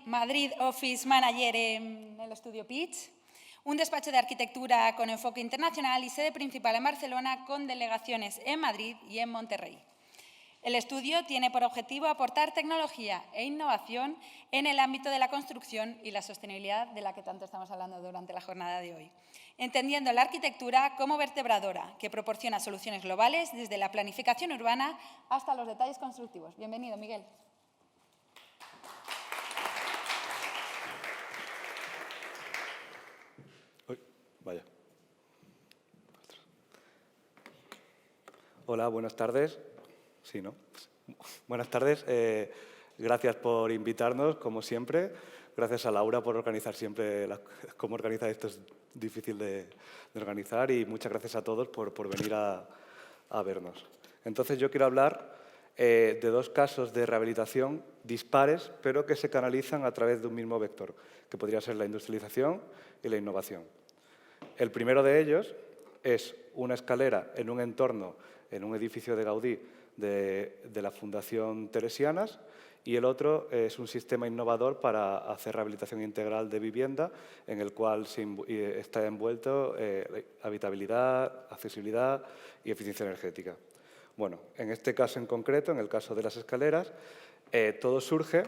Madrid Office Manager en el estudio Pitch, un despacho de arquitectura con enfoque internacional y sede principal en Barcelona con delegaciones en Madrid y en Monterrey. El estudio tiene por objetivo aportar tecnología e innovación en el ámbito de la construcción y la sostenibilidad de la que tanto estamos hablando durante la jornada de hoy, entendiendo la arquitectura como vertebradora que proporciona soluciones globales desde la planificación urbana hasta los detalles constructivos. Bienvenido, Miguel. Vaya. Hola, buenas tardes. Sí, ¿no? Buenas tardes. Gracias por invitarnos, como siempre. Gracias a Laura por organizar siempre cómo organiza esto. Es difícil de organizar y muchas gracias a todos por venir a vernos. Entonces, yo quiero hablar de dos casos de rehabilitación dispares, pero que se canalizan a través de un mismo vector, que podría ser la industrialización y la innovación. El primero de ellos es una escalera en un entorno, en un edificio de Gaudí de la Fundación Teresianas, y el otro es un sistema innovador para hacer rehabilitación integral de vivienda, en el cual está envuelto habitabilidad, accesibilidad y eficiencia energética. Bueno, en este caso en concreto, en el caso de las escaleras, todo surge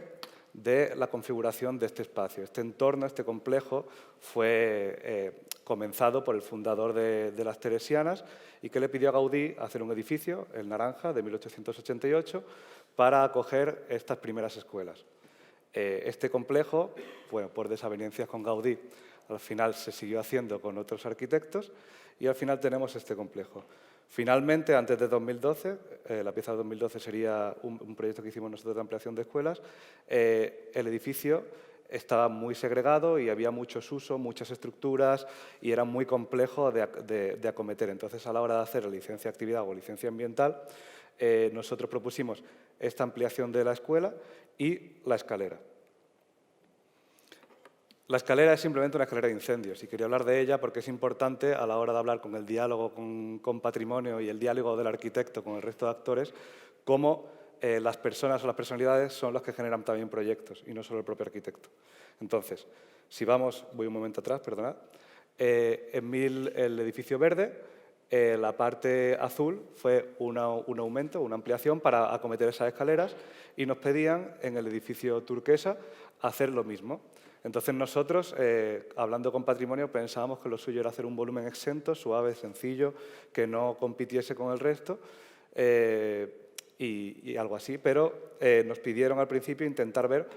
de la configuración de este espacio. Este entorno, este complejo, fue comenzado por el fundador de las Teresianas y que le pidió a Gaudí hacer un edificio, el Naranja, de 1888, para acoger estas primeras escuelas. Este complejo, bueno, por desavenencias con Gaudí, al final se siguió haciendo con otros arquitectos y al final tenemos este complejo. Finalmente, antes de 2012, la pieza de 2012 sería un proyecto que hicimos nosotros de ampliación de escuelas, el edificio estaba muy segregado y había muchos usos, muchas estructuras y era muy complejo de acometer. Entonces, a la hora de hacer la licencia de actividad o licencia ambiental, nosotros propusimos esta ampliación de la escuela y la escalera. La escalera es simplemente una escalera de incendios y quería hablar de ella porque es importante a la hora de hablar con el diálogo con patrimonio y el diálogo del arquitecto con el resto de actores, cómo las personas o las personalidades son las que generan también proyectos y no solo el propio arquitecto. Entonces, si vamos, voy un momento atrás, perdonad, el edificio verde, la parte azul fue un aumento, una ampliación para acometer esas escaleras y nos pedían en el edificio turquesa hacer lo mismo. Entonces nosotros, hablando con patrimonio, pensábamos que lo suyo era hacer un volumen exento, suave, sencillo, que no compitiese con el resto y algo así, pero nos pidieron al principio intentar ver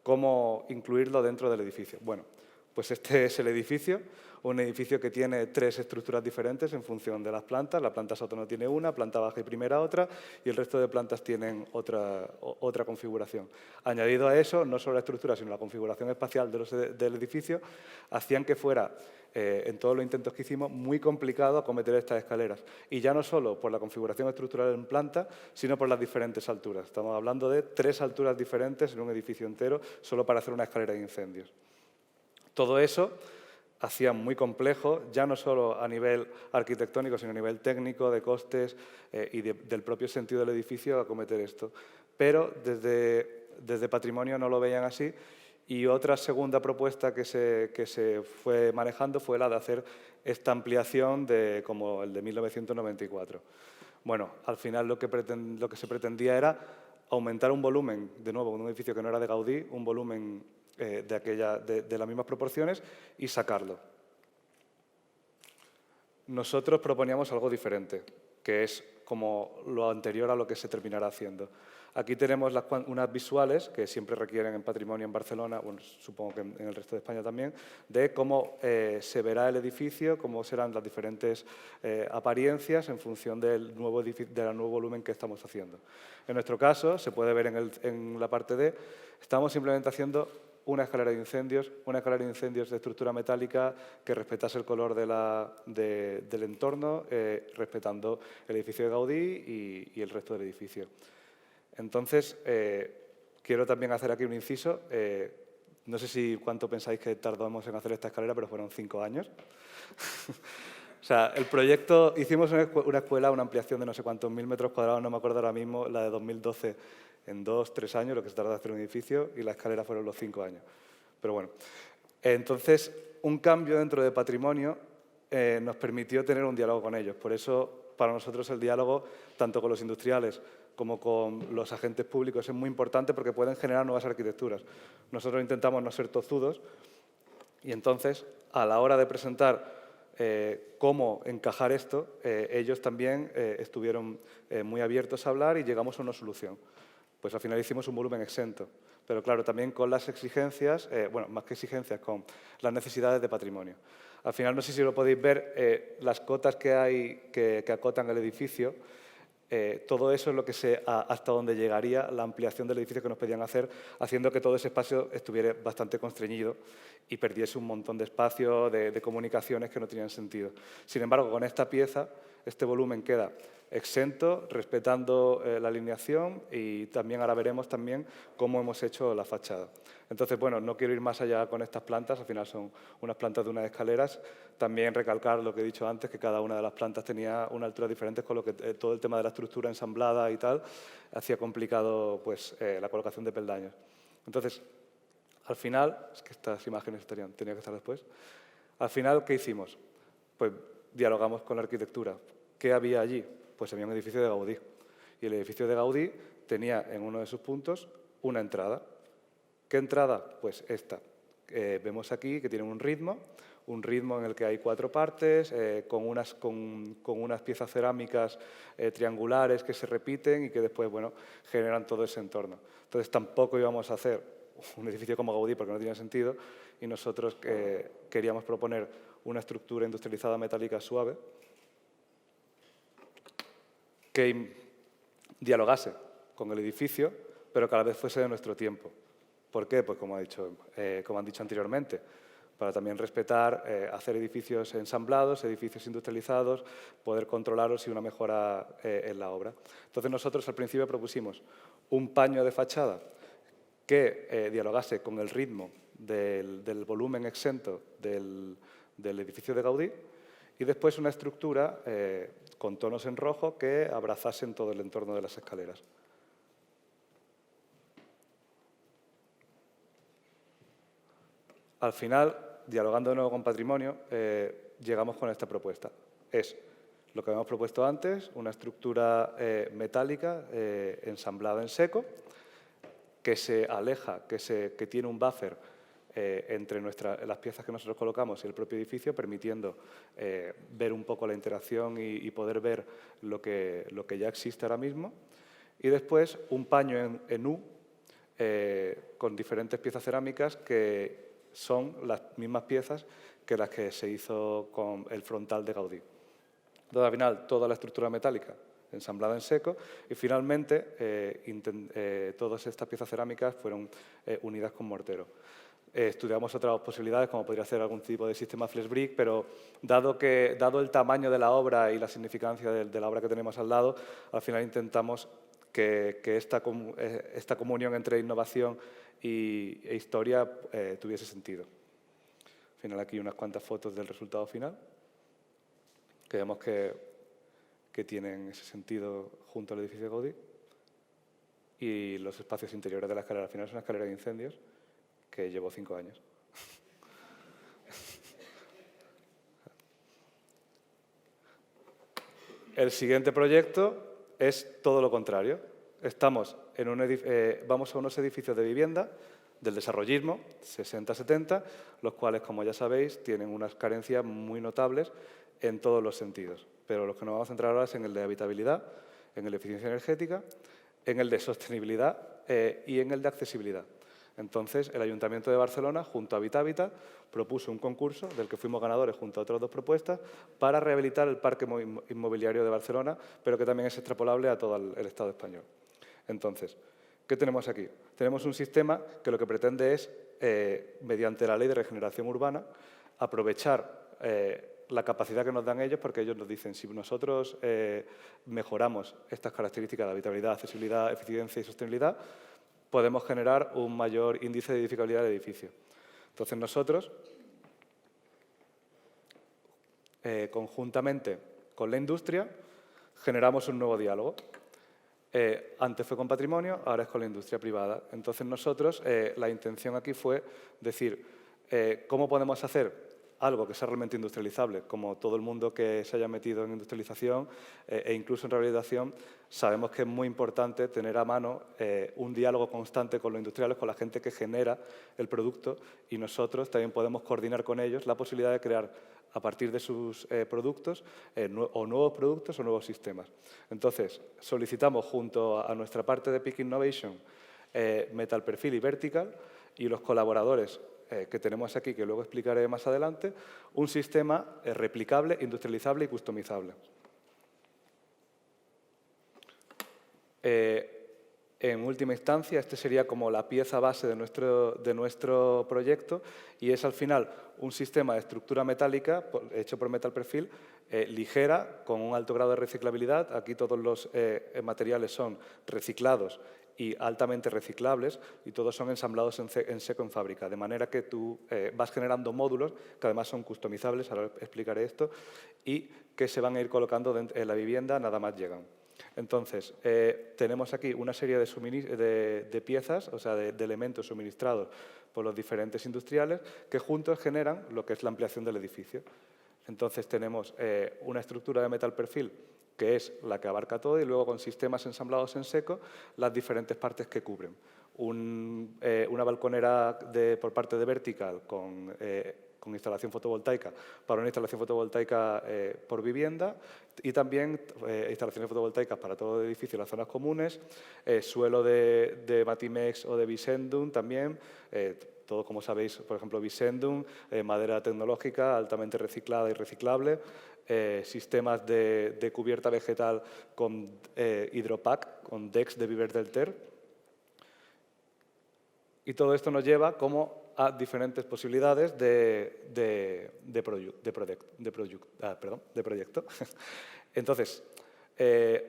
cómo incluirlo dentro del edificio. Bueno, pues este es el edificio, un edificio que tiene 3 estructuras diferentes en función de las plantas. La planta sótano tiene una, planta baja y primera otra, y el resto de plantas tienen otra configuración. Añadido a eso, no solo la estructura, sino la configuración espacial del edificio, hacían que fuera, en todos los intentos que hicimos, muy complicado acometer estas escaleras. Y ya no solo por la configuración estructural en planta, sino por las diferentes alturas. Estamos hablando de 3 alturas diferentes en un edificio entero, solo para hacer una escalera de incendios. Todo eso hacía muy complejo, ya no solo a nivel arquitectónico, sino a nivel técnico, de costes y del propio sentido del edificio acometer esto. Pero desde patrimonio no lo veían así y otra segunda propuesta que se fue manejando fue la de hacer esta ampliación como el de 1994. Bueno, al final lo que se pretendía era aumentar un volumen, de nuevo, en un edificio que no era de Gaudí, un volumen de las mismas proporciones y sacarlo. Nosotros proponíamos algo diferente, que es como lo anterior a lo que se terminará haciendo. Aquí tenemos unas visuales que siempre requieren en patrimonio en Barcelona, bueno, supongo que en el resto de España también, de cómo se verá el edificio, cómo serán las diferentes apariencias en función del nuevo volumen que estamos haciendo. En nuestro caso, se puede ver en la parte D, estamos simplemente haciendo una escalera de incendios de estructura metálica que respetase el color del entorno, respetando el edificio de Gaudí y el resto del edificio. Entonces, quiero también hacer aquí un inciso. No sé cuánto pensáis que tardamos en hacer esta escalera, pero fueron 5 años. O sea, el proyecto, hicimos una escuela, una ampliación de no sé cuántos 1000 metros cuadrados, no me acuerdo ahora mismo, la de 2012 en 2 o 3 años lo que se tarda en hacer un edificio y la escalera fueron los 5 años. Pero bueno, entonces un cambio dentro de patrimonio nos permitió tener un diálogo con ellos. Por eso, para nosotros el diálogo, tanto con los industriales como con los agentes públicos, es muy importante porque pueden generar nuevas arquitecturas. Nosotros intentamos no ser tozudos y entonces, a la hora de presentar cómo encajar esto, ellos también estuvieron muy abiertos a hablar y llegamos a una solución. Pues al final hicimos un volumen exento, pero claro, también con las exigencias, bueno, más que exigencias, con las necesidades de patrimonio. Al final, no sé si lo podéis ver, las cotas que hay que acotan el edificio, todo eso es lo que hasta donde llegaría la ampliación del edificio que nos pedían hacer, haciendo que todo ese espacio estuviera bastante constreñido y perdiese un montón de espacio, de comunicaciones que no tenían sentido. Sin embargo, con esta pieza, este volumen queda exento, respetando la alineación y también ahora veremos también cómo hemos hecho la fachada. Entonces, bueno, no quiero ir más allá con estas plantas, al final son unas plantas de unas escaleras. También recalcar lo que he dicho antes, que cada una de las plantas tenía una altura diferente, con lo que todo el tema de la estructura ensamblada y tal hacía complicado pues, la colocación de peldaños. Entonces, al final, es que estas imágenes tenían que estar después, al final, ¿qué hicimos? Pues dialogamos con la arquitectura. ¿Qué había allí? Pues había un edificio de Gaudí. Y el edificio de Gaudí tenía en uno de sus puntos una entrada. ¿Qué entrada? Pues esta. Vemos aquí que tiene un ritmo en el que hay 4 partes, con unas piezas cerámicas triangulares que se repiten y que después, bueno, generan todo ese entorno. Entonces, tampoco íbamos a hacer un edificio como Gaudí porque no tenía sentido y nosotros queríamos proponer una estructura industrializada metálica suave que dialogase con el edificio, pero que a la vez fuese de nuestro tiempo. ¿Por qué? Pues como han dicho anteriormente, para también respetar, hacer edificios ensamblados, edificios industrializados, poder controlarlos y una mejora en la obra. Entonces nosotros al principio propusimos un paño de fachada que dialogase con el ritmo del volumen exento del edificio de Gaudí y después una estructura con tonos en rojo que abrazasen todo el entorno de las escaleras. Al final, dialogando de nuevo con patrimonio, llegamos con esta propuesta. Es lo que habíamos propuesto antes, una estructura metálica ensamblada en seco, que se aleja, que tiene un buffer entre las piezas que nosotros colocamos y el propio edificio, permitiendo ver un poco la interacción y poder ver lo que ya existe ahora mismo. Y después un paño en U con diferentes piezas cerámicas que son las mismas piezas que las que se hizo con el frontal de Gaudí. Entonces, al final, toda la estructura metálica ensamblada en seco y finalmente todas estas piezas cerámicas fueron unidas con mortero. Estudiamos otras posibilidades, como podría ser algún tipo de sistema flex brick, pero dado el tamaño de la obra y la significancia de la obra que tenemos al lado, al final intentamos que esta comunión entre innovación e historia tuviese sentido. Al final aquí unas cuantas fotos del resultado final, que vemos que tienen ese sentido junto al edificio de Gaudí, y los espacios interiores de la escalera. Al final es una escalera de incendios que llevó 5 años. El siguiente proyecto es todo lo contrario. Vamos a unos edificios de vivienda del desarrollismo, 60-70, los cuales, como ya sabéis, tienen unas carencias muy notables en todos los sentidos. Pero los que nos vamos a centrar ahora es en el de habitabilidad, en el de eficiencia energética, en el de sostenibilidad y en el de accesibilidad. Entonces, el Ayuntamiento de Barcelona, junto a Habitábitat, propuso un concurso del que fuimos ganadores junto a otras 2 propuestas para rehabilitar el parque inmobiliario de Barcelona, pero que también es extrapolable a todo el Estado español. Entonces, ¿qué tenemos aquí? Tenemos un sistema que lo que pretende es, mediante la Ley de Regeneración Urbana, aprovechar la capacidad que nos dan ellos, porque ellos nos dicen, si nosotros mejoramos estas características de habitabilidad, accesibilidad, eficiencia y sostenibilidad, podemos generar un mayor índice de edificabilidad del edificio. Entonces nosotros, conjuntamente con la industria, generamos un nuevo diálogo. Antes fue con patrimonio, ahora es con la industria privada. Entonces nosotros, la intención aquí fue decir, ¿cómo podemos hacer algo que sea realmente industrializable? Como todo el mundo que se haya metido en industrialización e incluso en rehabilitación, sabemos que es muy importante tener a mano un diálogo constante con los industriales, con la gente que genera el producto, y nosotros también podemos coordinar con ellos la posibilidad de crear a partir de sus productos o nuevos productos o nuevos sistemas. Entonces, solicitamos junto a nuestra parte de Peak Innovation Metal Perfil y Vertical, y los colaboradores que tenemos aquí, que luego explicaré más adelante, un sistema replicable, industrializable y customizable. En última instancia, este sería como la pieza base de nuestro proyecto, y es al final un sistema de estructura metálica hecho por Metal Perfil, ligera, con un alto grado de reciclabilidad. Aquí todos los materiales son reciclados y altamente reciclables, y todos son ensamblados en seco en fábrica, de manera que tú vas generando módulos que además son customizables, ahora explicaré esto, y que se van a ir colocando en la vivienda nada más llegan. Entonces, tenemos aquí una serie de piezas, o sea, de elementos suministrados por los diferentes industriales que juntos generan lo que es la ampliación del edificio. Entonces, tenemos una estructura de Metal Perfil que es la que abarca todo, y luego con sistemas ensamblados en seco las diferentes partes que cubren. Una balconera por parte de Vertical con instalación fotovoltaica para una instalación fotovoltaica por vivienda, y también instalaciones fotovoltaicas para todo el edificio y las zonas comunes, suelo de Matimex o de Visendum también, todo, como sabéis, por ejemplo, Visendum, madera tecnológica altamente reciclada y reciclable, sistemas de cubierta vegetal con Hydropack, con Dex de Viver del Ter. Y todo esto nos lleva como a diferentes posibilidades de proyecto. Entonces,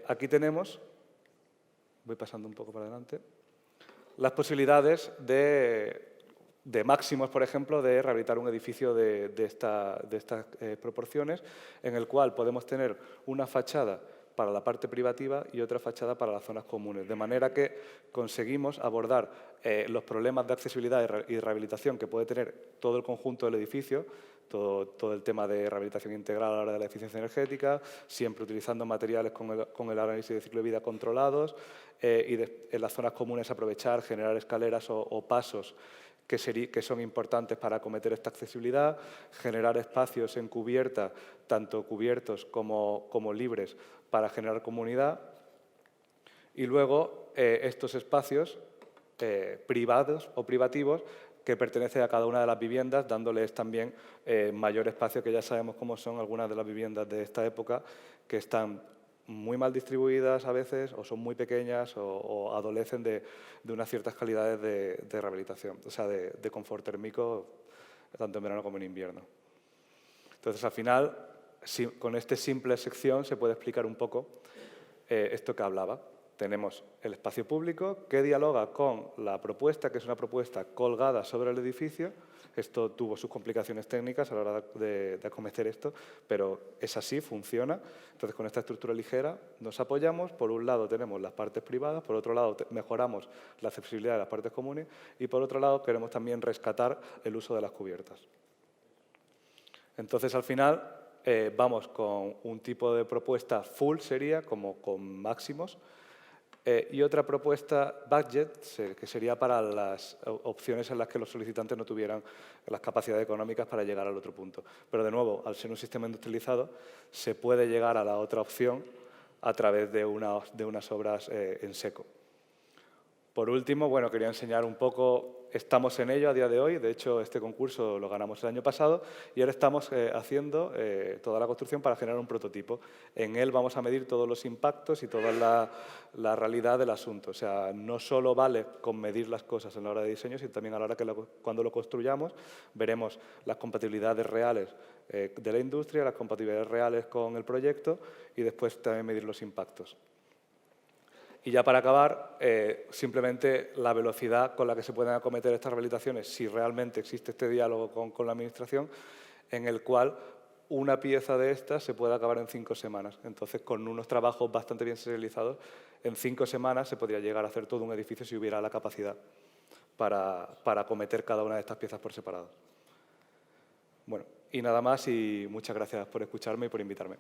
aquí tenemos, voy pasando un poco para adelante, las posibilidades de máximos, por ejemplo, de rehabilitar un edificio de estas proporciones, en el cual podemos tener una fachada para la parte privativa y otra fachada para las zonas comunes, de manera que conseguimos abordar los problemas de accesibilidad y rehabilitación que puede tener todo el conjunto del edificio, todo el tema de rehabilitación integral a la hora de la eficiencia energética, siempre utilizando materiales con el análisis de ciclo de vida controlados, y en las zonas comunes aprovechar, generar escaleras o pasos que son importantes para acometer esta accesibilidad, generar espacios en cubierta, tanto cubiertos como libres, para generar comunidad, y luego estos espacios privados o privativos que pertenecen a cada una de las viviendas, dándoles también mayor espacio, que ya sabemos cómo son algunas de las viviendas de esta época, que están muy mal distribuidas a veces, o son muy pequeñas, o adolecen de unas ciertas calidades de rehabilitación, o sea, de confort térmico, tanto en verano como en invierno. Entonces, al final, con esta simple sección se puede explicar un poco esto que hablaba. Tenemos el espacio público que dialoga con la propuesta, que es una propuesta colgada sobre el edificio. Esto tuvo sus complicaciones técnicas a la hora de acometer esto, pero es así, funciona. Entonces, con esta estructura ligera nos apoyamos. Por un lado tenemos las partes privadas, por otro lado mejoramos la accesibilidad de las partes comunes, y por otro lado queremos también rescatar el uso de las cubiertas. Entonces, al final, vamos con un tipo de propuesta full, sería como con máximos, y otra propuesta budget, que sería para las opciones en las que los solicitantes no tuvieran las capacidades económicas para llegar al otro punto. Pero, de nuevo, al ser un sistema industrializado, se puede llegar a la otra opción a través de unas obras en seco. Por último, bueno, quería enseñar un poco, estamos en ello a día de hoy. De hecho, este concurso lo ganamos el año pasado, y ahora estamos haciendo toda la construcción para generar un prototipo. En él vamos a medir todos los impactos y toda la realidad del asunto. O sea, no solo vale con medir las cosas en la hora de diseño, sino también a la hora que cuando lo construyamos veremos las compatibilidades reales de la industria, las compatibilidades reales con el proyecto, y después también medir los impactos. Y ya para acabar, simplemente la velocidad con la que se pueden acometer estas rehabilitaciones, si realmente existe este diálogo con la Administración, en el cual una pieza de estas se puede acabar en 5 semanas. Entonces, con unos trabajos bastante bien serializados, en 5 semanas se podría llegar a hacer todo un edificio si hubiera la capacidad para acometer cada una de estas piezas por separado. Bueno, y nada más, y muchas gracias por escucharme y por invitarme.